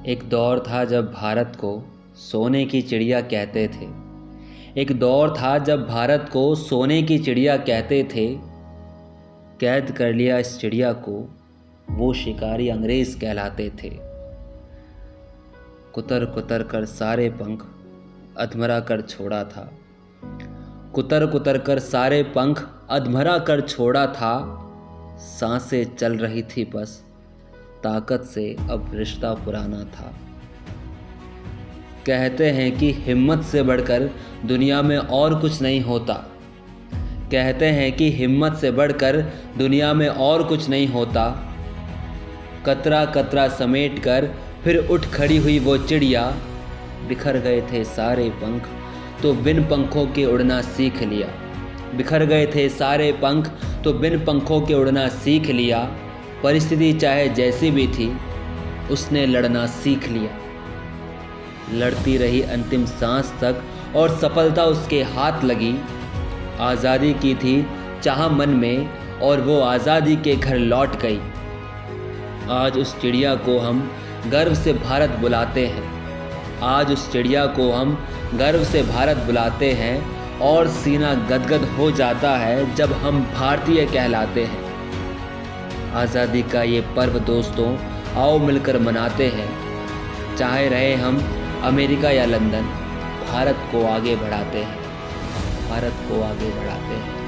एक दौर था जब भारत को सोने की चिड़िया कहते थे। एक दौर था जब भारत को सोने की चिड़िया कहते थे। कैद कर लिया इस चिड़िया को वो शिकारी अंग्रेज कहलाते थे। कुतर कुतर कर सारे पंख अधमरा कर छोड़ा था। कुतर कुतर कर सारे पंख अधमरा कर छोड़ा था। सांसें चल रही थी बस ताकत से, अब रिश्ता पुराना था। कहते हैं कि हिम्मत से बढ़कर दुनिया में और कुछ नहीं होता। कहते हैं कि हिम्मत से बढ़कर दुनिया में और कुछ नहीं होता। कतरा कतरा समेट कर फिर उठ खड़ी हुई वो चिड़िया। बिखर गए थे सारे पंख तो बिन पंखों के उड़ना सीख लिया। बिखर गए थे सारे पंख तो बिन पंखों के उड़ना सीख लिया। परिस्थिति चाहे जैसी भी थी उसने लड़ना सीख लिया। लड़ती रही अंतिम सांस तक और सफलता उसके हाथ लगी। आज़ादी की थी चाह मन में और वो आज़ादी के घर लौट गई। आज उस चिड़िया को हम गर्व से भारत बुलाते हैं। आज उस चिड़िया को हम गर्व से भारत बुलाते हैं और सीना गदगद हो जाता है जब हम भारतीय कहलाते हैं। आज़ादी का ये पर्व दोस्तों आओ मिलकर मनाते हैं। चाहे रहे हम अमेरिका या लंदन, भारत को आगे बढ़ाते हैं। भारत को आगे बढ़ाते हैं।